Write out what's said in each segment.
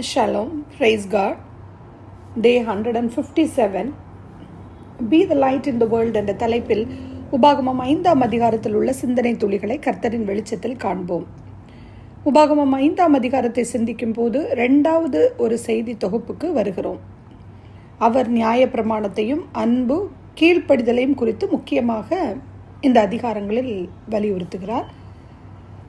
Shalom, praise God. Day 157. Be the light in the world என்ற தலைப்பில் உபாகமம் 5ஆம் அதிகாரத்தில் உள்ள சிந்தனை துளிகளை கர்த்தரின் வெளிச்சத்தில் காண்போம். உபாகமம் 5ஆம் அதிகாரத்தை சிந்திக்கும் போது 2வது ஒரு செய்தி தொகுப்புக்கு வருகிறோம். அவர் நியாயப்பிரமாணத்தையும் அன்பு கீழ்ப்படிதலையும் குறித்து முக்கியமாக இந்த அதிகாரங்களில் வலியுறுத்துகிறார்.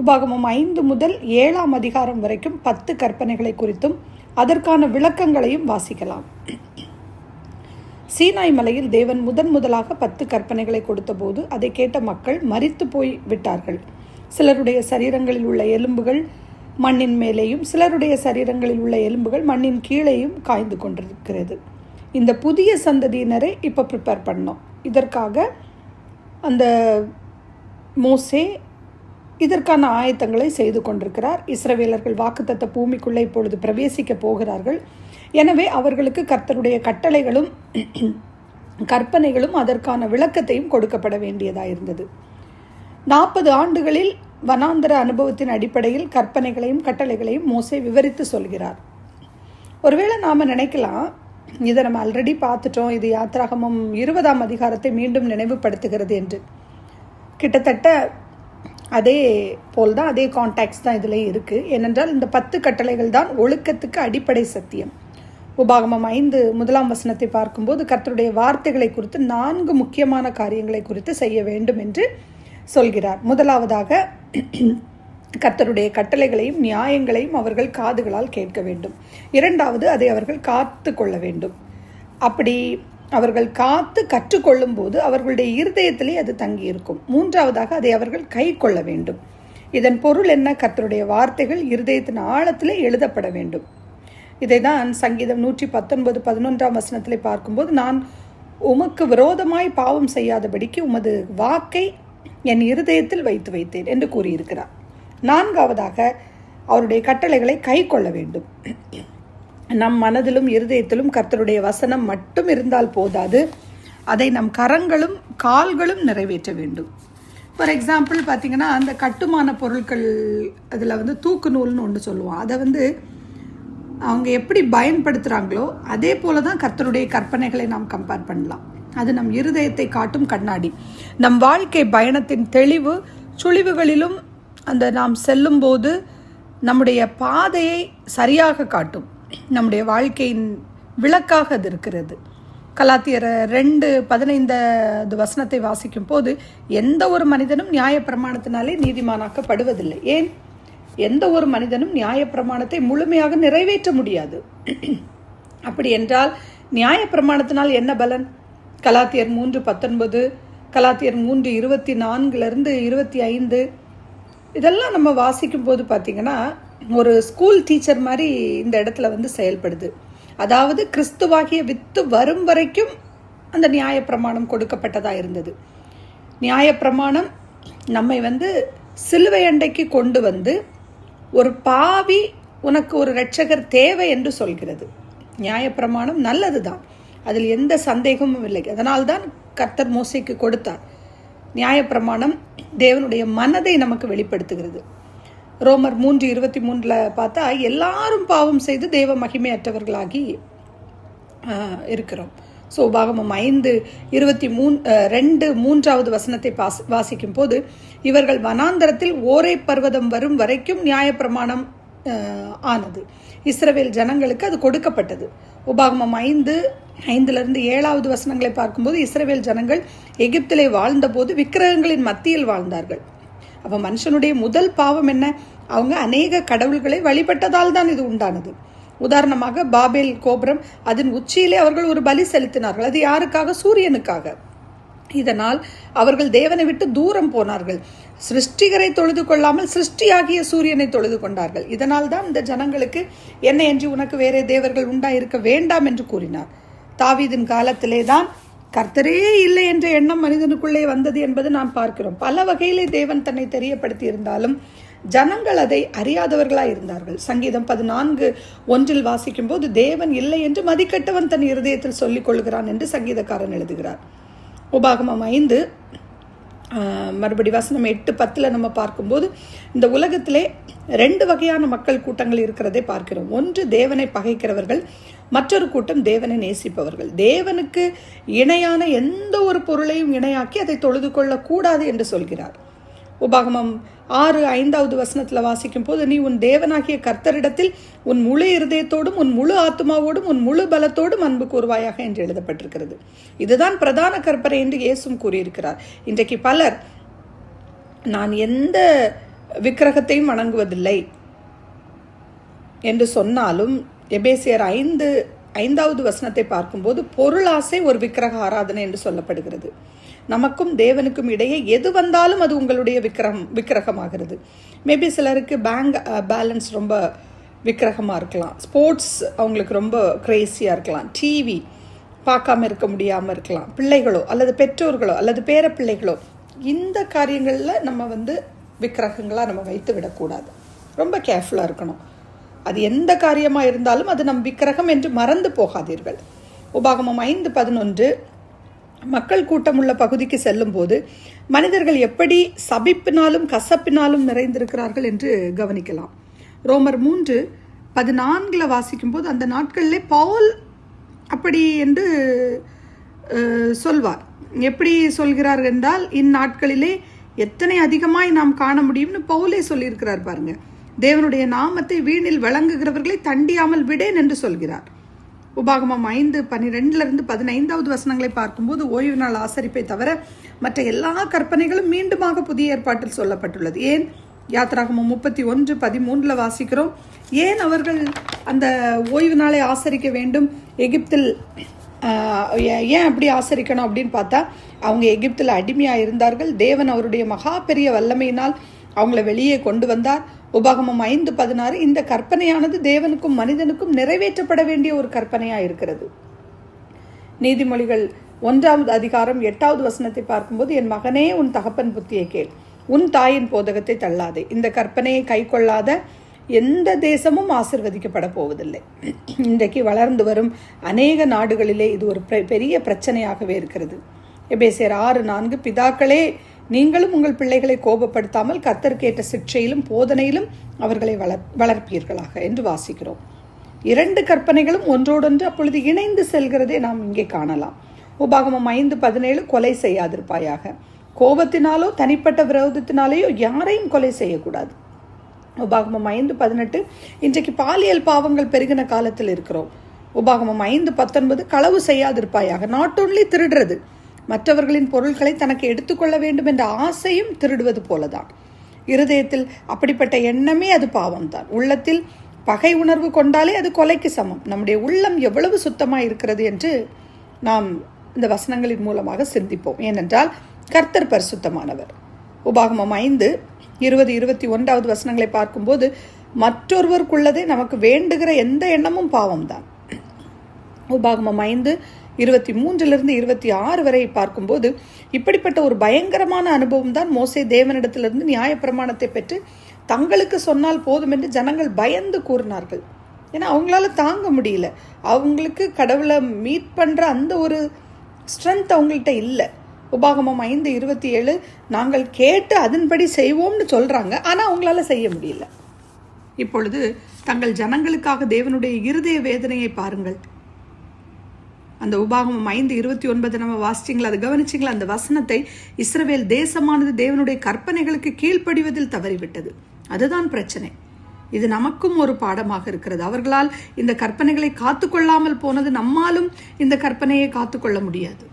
உபாகமம் 5 முதல் 7ஆம் அதிகாரம் வரைக்கும் 10 கற்பனைகளை குறித்தும் அதற்கான விளக்கங்களையும் வாசிக்கலாம். சீனாய் மலையில் தேவன் முதலாக 10 கற்பனைகளை கொடுத்த போது அதை கேட்ட மக்கள் மரித்து போய் விட்டார்கள். சிலருடைய சரீரங்களில் உள்ள எலும்புகள் மண்ணின் மேலேயும் சிலருடைய சரீரங்களில் உள்ள எலும்புகள் மண்ணின் கீழேயும் காய்ந்து கொண்டிருக்கிறது. இந்த புதிய சந்ததியினரை இப்போ ப்ரிப்பேர் பண்ணோம். இதற்காக அந்த மோசே இதற்கான ஆயத்தங்களை செய்து கொண்டிருக்கிறார். இஸ்ரவேலர்கள் வாக்குத்தத்த பூமிக்குள்ளே இப்பொழுது பிரவேசிக்க போகிறார்கள். எனவே அவர்களுக்கு கர்த்தருடைய கட்டளைகளும் கற்பனைகளும் அதற்கான விளக்கத்தையும் கொடுக்கப்பட வேண்டியதாயிருந்தது. 40 ஆண்டுகளில் வனாந்தர அனுபவத்தின் அடிப்படையில் கற்பனைகளையும் கட்டளைகளையும் மோசே விவரித்து சொல்கிறார். ஒருவேளை நாம் நினைக்கலாம், இதை நம்ம ஆல்ரெடி பார்த்துட்டோம், இது யாத்ராகமம் 20ஆம் அதிகாரத்தை மீண்டும் நினைவுபடுத்துகிறது என்று. கிட்டத்தட்ட அதே போல் தான், அதே கான்டாக்ட்ஸ் தான் இதில் இருக்குது. ஏனென்றால் இந்த 10 கட்டளைகள் தான் ஒழுக்கத்துக்கு அடிப்படை சத்தியம். உபாகமம் 5 1ஆம் வசனத்தை பார்க்கும்போது கர்த்தருடைய வார்த்தைகளை குறித்து 4 முக்கியமான காரியங்களை குறித்து செய்ய வேண்டும் என்று சொல்கிறார். முதலாவதாக கர்த்தருடைய கட்டளைகளையும் நியாயங்களையும் அவர்கள் காதுகளால் கேட்க வேண்டும். 2வது அதை அவர்கள் காத்து கொள்ள வேண்டும். அப்படி அவர்கள் காத்து கற்றுக்கொள்ளும் போது அவர்களுடைய இருதயத்திலே அது தங்கி இருக்கும். 3வதாக அதை அவர்கள் கை கொள்ள வேண்டும். இதன் பொருள் என்ன? கர்த்தருடைய வார்த்தைகள் இருதயத்தின் ஆழத்திலே எழுதப்பட வேண்டும். இதை தான் சங்கீதம் 119:11ஆம் வசனத்திலே பார்க்கும்போது, நான் உமக்கு விரோதமாய் பாவம் செய்யாதபடிக்கு உமது வாக்கை என் இருதயத்தில் வைத்து வைத்தேன் என்று கூறியிருக்கிறார். 4வதாக அவருடைய கட்டளைகளை கை கொள்ள வேண்டும். நம் மனதிலும் இருதயத்திலும் கர்த்தருடைய வசனம் மட்டும் இருந்தால் போதாது, அதை நம் கரங்களும் கால்களும் நிறைவேற்ற வேண்டும். ஃபார் எக்ஸாம்பிள் பார்த்தீங்கன்னா, அந்த கட்டுமான பொருட்கள் அதில் தூக்கு நூல்னு ஒன்று சொல்லுவோம். அதை அவங்க எப்படி பயன்படுத்துகிறாங்களோ அதே போல தான் கர்த்தருடைய கற்பனைகளை நாம் கம்பேர் பண்ணலாம். அது நம் இருதயத்தை காட்டும் கண்ணாடி. நம் வாழ்க்கை பயணத்தின் தெளிவு சுழிவுகளிலும் நாம் செல்லும்போது நம்முடைய பாதையை சரியாக காட்டும். நம்முடைய வாழ்க்கையின் விளக்காக அது இருக்கிறது. கலாத்தியர் 2:15 வசனத்தை வாசிக்கும் போது, எந்த ஒரு மனிதனும் நியாயப்பிரமாணத்தினாலே நீதிமானாக்கப்படுவதில்லை. ஏன்? எந்த ஒரு மனிதனும் நியாயப்பிரமாணத்தை முழுமையாக நிறைவேற்ற முடியாது. அப்படி என்றால் நியாயப்பிரமாணத்தினால் என்ன பலன்? கலாத்தியர் 3:19, கலாத்தியர் 3:24-25 இதெல்லாம் நம்ம வாசிக்கும் போது பார்த்தீங்கன்னா, ஒரு ஸ்கூல் டீச்சர் மாதிரி இந்த இடத்துல செயல்படுது. அதாவது கிறிஸ்துவாகிய வித்து வரும் வரைக்கும் அந்த நியாயப்பிரமாணம் கொடுக்கப்பட்டதாக இருந்தது. நியாயப்பிரமாணம் நம்மை சிலுவை அண்டைக்கு கொண்டு ஒரு பாவி உனக்கு ஒரு இரட்சகர் தேவை என்று சொல்கிறது. நியாயப்பிரமாணம் நல்லது தான், அதில் எந்த சந்தேகமும் இல்லை. அதனால்தான் கர்த்தர் மோசேக்கு கொடுத்தார். நியாயப்பிரமாணம் தேவனுடைய மனதை நமக்கு வெளிப்படுத்துகிறது. ரோமர் 3:23 பார்த்தா, எல்லாரும் பாவம் செய்து தேவ மகிமையற்றவர்களாகி இருக்கிறோம். ஸோ உபாகமம் 5:23 வசனத்தை வாசிக்கும் போது, இவர்கள் வனாந்தரத்தில் ஓரை பர்வதம் வரும் வரைக்கும் நியாயப்பிரமாணம் ஆனது. இஸ்ரவேல் ஜனங்களுக்கு அது கொடுக்கப்பட்டது. உபாகமம் 5:5-7 வசனங்களை பார்க்கும்போது, இஸ்ரவேல் ஜனங்கள் எகிப்திலே வாழ்ந்த போது விக்கிரகங்களின் மத்தியில் வாழ்ந்தார்கள். அப்போ மனுஷனுடைய முதல் பாவம் என்ன? அவங்க அநேக கடவுள்களை வழிபட்டதால் தான் இது உண்டானது. உதாரணமாக பாபேல் கோபுரம், அதன் உச்சியிலே அவர்கள் ஒரு பலி செலுத்தினார்கள். அது யாருக்காக? சூரியனுக்காக. இதனால் அவர்கள் தேவனை விட்டு தூரம் போனார்கள். சிருஷ்டிகரை தொழுது கொள்ளாமல் சிருஷ்டியாகிய சூரியனை தொழுது கொண்டார்கள். இதனால் தான் இந்த ஜனங்களுக்கு என்னை என்று உனக்கு வேறே தேவர்கள் உண்டாயிருக்க வேண்டாம் என்று கூறினார். தாவீதின் காலத்திலே தான் கர்த்தரே இல்லை என்ற எண்ணம் மனிதனுக்குள்ளே வந்தது என்பது நாம் பார்க்கிறோம். பல வகையிலே தேவன் தன்னை தெரியப்படுத்தி இருந்தாலும் ஜனங்கள் அதை அறியாதவர்களாய் இருந்தார்கள். சங்கீதம் 14:1 வாசிக்கும் போது, தேவன் இல்லை என்று மதிக்கட்டவன் தன் இருதயத்தில் சொல்லிக் கொள்கிறான் என்று சங்கீதக்காரன் எழுதுகிறார். உபாகமம் மறுபடி வசனம் 8:10 நம்ம பார்க்கும்போது இந்த உலகத்திலே 2 வகையான மக்கள் கூட்டங்கள் இருக்கிறதை பார்க்கிறோம். ஒன்று தேவனை பகைக்கிறவர்கள், மற்றொரு கூட்டம் தேவனை நேசிப்பவர்கள். தேவனுக்கு இணையான எந்த ஒரு பொருளையும் இணையாக்கி அதை தொழுது கொள்ளக்கூடாது என்று சொல்கிறார். உபாகமம் 6:5 வாசிக்கும் போது, நீ உன் தேவனாகிய கர்த்தரிடத்தில் உன் முழு இருதயத்தோடும் உன் முழு ஆத்மாவோடும் உன் முழு பலத்தோடும் அன்பு கூறுவாயாக என்று எழுதப்பட்டிருக்கிறது. இதுதான் பிரதான கற்பனை என்று இயேசுவும் கூறியிருக்கிறார். இன்றைக்கு பலர் நான் எந்த விக்கிரகத்தையும் வணங்குவதில்லை என்று சொன்னாலும் எபேசியர் 5:5 பார்க்கும்போது பொருளாசை ஒரு விக்கிரக ஆராதனை என்று சொல்லப்படுகிறது. நமக்கும் தேவனுக்கும் இடையே எது வந்தாலும் அது உங்களுடைய விக்கிரகமாகிறது. மேபி சிலருக்கு பேங்க் பேலன்ஸ் ரொம்ப விக்கிரகமாக இருக்கலாம், ஸ்போர்ட்ஸ் அவங்களுக்கு ரொம்ப கிரேசியாக இருக்கலாம், டிவி பார்க்காம இருக்க முடியாமல் இருக்கலாம், பிள்ளைகளோ அல்லது பெற்றோர்களோ அல்லது பேர பிள்ளைகளோ. இந்த காரியங்களில் நம்ம விக்கிரகங்களாக நம்ம வைத்து விடக்கூடாது. ரொம்ப கேர்ஃபுல்லாக இருக்கணும். அது எந்த காரியமாக இருந்தாலும் அது நம் விக்கிரகம் என்று மறந்து போகாதீர்கள். உபாகமம் 5:11 மக்கள் கூட்டம் உள்ள பகுதிக்கு செல்லும் போது மனிதர்கள் எப்படி சபிப்பினாலும் கசப்பினாலும் நிறைந்திருக்கிறார்கள் என்று கவனிக்கலாம். ரோமர் 3:14 வாசிக்கும் போது, அந்த நாட்களிலே பவுல் அப்படி என்று சொல்வார். எப்படி சொல்கிறார் என்றால், இந்நாட்களிலே எத்தனை அதிகமாய் நாம் காண முடியும்னு பவுலே சொல்லியிருக்கிறார் பாருங்க. தேவனுடைய நாமத்தை வீணில் வழங்குகிறவர்களை தண்டியாமல் விடேன் என்று சொல்கிறார். உபாகமம் 5:12-15 பார்க்கும்போது, ஓய்வு நாள் ஆசரிப்பை தவிர மற்ற எல்லா கற்பனைகளும் மீண்டுமாக புதிய ஏற்பாட்டில் சொல்லப்பட்டுள்ளது. ஏன்? யாத்திராகமம் 31:13 வாசிக்கிறோம். ஏன் அவர்கள் அந்த ஓய்வு நாளை ஆசரிக்க வேண்டும்? எகிப்தில் ஏன் அப்படி ஆசரிக்கணும் அப்படின்னு பார்த்தா, அவங்க எகிப்தில் அடிமையாக இருந்தார்கள். தேவன் அவருடைய மகா பெரிய வல்லமையினால் அவங்கள வெளியே கொண்டு வந்தார். உபாகமம் 5:16 இந்த கற்பனையானது தேவனுக்கும் மனிதனுக்கும் நிறைவேற்றப்பட வேண்டிய ஒரு கற்பனையாக இருக்கிறது. நீதிமொழிகள் 1:8 பார்க்கும்போது, என் மகனே, உன் தகப்பன் புத்தியை கேள், உன் தாயின் போதகத்தை தள்ளாதே. இந்த கற்பனையை கை கொள்ளாத எந்த தேசமும் ஆசிர்வதிக்கப்பட போவதில்லை. இன்றைக்கு வளர்ந்து வரும் அநேக நாடுகளிலே இது ஒரு பெரிய பிரச்சனையாகவே இருக்கிறது. எபேசியர் 6:4 பிதாக்களே, நீங்களும் உங்கள் பிள்ளைகளை கோபப்படுத்தாமல் கர்த்தருக்கேற்ற சிக்ஷையிலும் போதனையிலும் அவர்களை வளர்ப்பீர்களாக என்று வாசிக்கிறோம். 2 கற்பனைகளும் ஒன்றோடொன்று அப்பொழுது இணைந்து செல்கிறதே நாம் இங்கே காணலாம். உபாகமம் 5:17 கொலை செய்யாதிருப்பாயாக. கோபத்தினாலோ தனிப்பட்ட விரோதத்தினாலேயோ யாரையும் கொலை செய்யக்கூடாது. உபாகமம் 5:18 இன்றைக்கு பாலியல் பாவங்கள் பெருகின காலத்தில் இருக்கிறோம். உபாகமம் 5:19 களவு செய்யாதிருப்பாயாக. நாட் ஓன்லி திருடுறது, மற்றவர்களின் பொருட்களை தனக்கு எடுத்துக்கொள்ள வேண்டும் என்ற ஆசையும் திருடுவது போலதான். இருதயத்தில் அப்படிப்பட்ட எண்ணமே அது பாவம்தான். உள்ளத்தில் பகை உணர்வு கொண்டாலே அது கொலைக்கு சமம். நம்முடைய உள்ளம் எவ்வளவு சுத்தமாக இருக்கிறது என்று நாம் இந்த வசனங்களின் மூலமாக சிந்திப்போம். ஏனென்றால் கர்த்தர் பரிசுத்தமானவர். உபாகமம் 5:20-21 பார்க்கும்போது, மற்றொருவருக்குள்ளதே நமக்கு வேண்டுகிற எந்த எண்ணமும் பாவம்தான். உபாகமம் 5:23-26 வரை பார்க்கும்போது, இப்படிப்பட்ட ஒரு பயங்கரமான அனுபவம் தான் மோசே தேவனிடத்திலிருந்து நியாயப்பிரமாணத்தை பெற்று தங்களுக்கு சொன்னால் போதும் என்று ஜனங்கள் பயந்து கூறினார்கள். ஏன்னா அவங்களால தாங்க முடியல. அவங்களுக்கு கடவுளை மீட் பண்ணுற அந்த ஒரு ஸ்ட்ரென்த் அவங்கள்ட்ட இல்லை. உபாகமம் 5:27 நாங்கள் கேட்டு அதன்படி செய்வோம்னு சொல்கிறாங்க, ஆனால் அவங்களால செய்ய முடியல. இப்பொழுது தங்கள் ஜனங்களுக்காக தேவனுடைய இருதய வேதனையை பாருங்கள். அந்த உபாகமம் 5:29 நம்ம வாசிச்சிங்களா? அதை கவனிச்சிங்களா? அந்த வசனத்தை, இஸ்ரவேல் தேசமானது தேவனுடைய கற்பனைகளுக்கு கீழ்ப்படிவதில் தவறிவிட்டது. அதுதான் பிரச்சனை. இது நமக்கும் ஒரு பாடமாக இருக்கிறது. அவர்களால் இந்த கற்பனைகளை காத்துக்கொள்ளாமல் போனது, நம்மாலும் இந்த கற்பனையை காத்துக்கொள்ள முடியாது.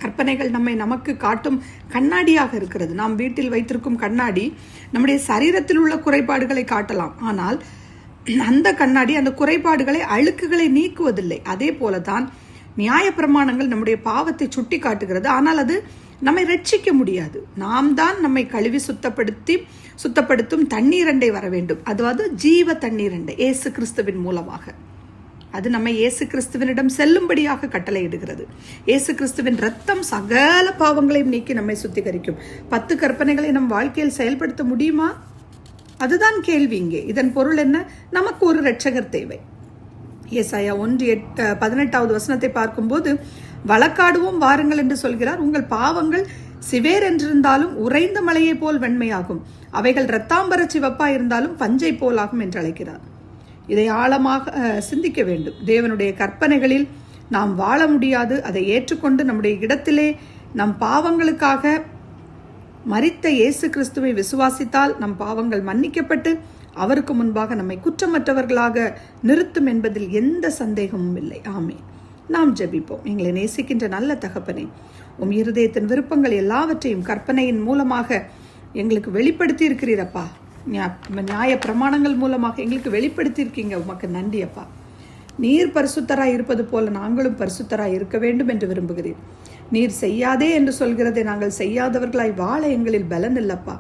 கற்பனைகள் நமக்கு காட்டும் கண்ணாடியாக இருக்கிறது. நாம் வீட்டில் வைத்திருக்கும் கண்ணாடி நம்முடைய சரீரத்தில் உள்ள குறைபாடுகளை காட்டலாம், ஆனால் அந்த கண்ணாடி அந்த குறைபாடுகளை, அழுக்குகளை நீக்குவதில்லை. அதே போலதான் நியாயப்பிரமாணங்கள் நம்முடைய பாவத்தை சுட்டி காட்டுகிறது, ஆனால் அது நம்மை ரட்சிக்க முடியாது. நாம் தான் நம்மை கழுவி சுத்தப்படுத்தும் தண்ணீரண்டை வர வேண்டும். அதாவது ஜீவ தண்ணீரண்டை, இயேசு கிறிஸ்துவின் மூலமாக. அது நம்மை இயேசு கிறிஸ்துவனிடம் செல்லும்படியாக கட்டளையிடுகிறது. இயேசு கிறிஸ்துவின் ரத்தம் சகல பாவங்களையும் நீக்கி நம்மை சுத்திகரிக்கும். 10 கற்பனைகளை நம் வாழ்க்கையில் செயல்படுத்த முடியுமா? அதுதான் கேள்வி இங்கே. இதன் பொருள் என்ன? நமக்கு ஒரு இரட்சகர் தேவை. ஏசாயா 1:18 பார்க்கும்போது, வழக்காடுவோம் வாருங்கள் என்று சொல்கிறார். உங்கள் பாவங்கள் சிவேர் என்றிருந்தாலும் உறைந்த மலையை போல் வெண்மையாகும், அவைகள் இரத்தாம்பர சிவப்பா இருந்தாலும் பஞ்சை போலாகும் என்று அழைக்கிறார். இதை ஆழமாக சிந்திக்க வேண்டும். தேவனுடைய கற்பனைகளில் நாம் வாழ முடியாது. அதை ஏற்றுக்கொண்டு நம்முடைய இடத்திலே நம் பாவங்களுக்காக மரித்த இயேசு கிறிஸ்துவை விசுவாசித்தால் நம் பாவங்கள் மன்னிக்கப்பட்டு அவருக்கு முன்பாக நம்மை குற்றமற்றவர்களாக நிறுத்தும் என்பதில் எந்த சந்தேகமும் இல்லை. ஆமென். நாம் ஜெபிப்போம். எங்களை நேசிக்கின்ற நல்ல தகப்பனே, உம் இருதயத்தின் விருப்பங்கள் எல்லாவற்றையும் கற்பனையின் மூலமாக எங்களுக்கு வெளிப்படுத்தி இருக்கிறீரப்பா. நியாய பிரமாணங்கள் மூலமாக எங்களுக்கு வெளிப்படுத்தி இருக்கீங்க. உமக்கு நன்றி அப்பா. நீர் பரிசுத்தராய் இருப்பது போல நாங்களும் பரிசுத்தராய் இருக்க வேண்டும் என்று விரும்புகிறேன். நீர் செய்யாதே என்று சொல்கிறதை நாங்கள் செய்யாதவர்களாய் வாழ எங்களில் பலன் இல்லப்பா.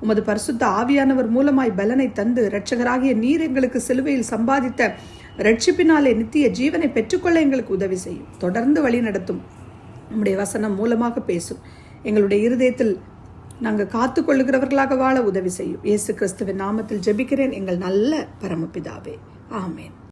உமது பரிசுத்த ஆவியானவர் மூலமாய் பலனை தந்து இரட்சகராகிய நீர் எங்களுக்கு சிலுவையில் சம்பாதித்த இரட்சிப்பினாலே நித்திய ஜீவனை பெற்றுக்கொள்ள எங்களுக்கு உதவி செய்யும். தொடர்ந்து வழி நடத்தும். உம்முடைய வசனம் மூலமாக பேசும். எங்களுடைய இருதயத்தில் நாங்கள் காத்துக்கொள்ளுகிறவர்களாக வாழ உதவி செய்யும். இயேசு கிறிஸ்துவின் நாமத்தில் ஜெபிக்கிறேன் எங்கள் நல்ல பரமபிதாவே. ஆமேன்.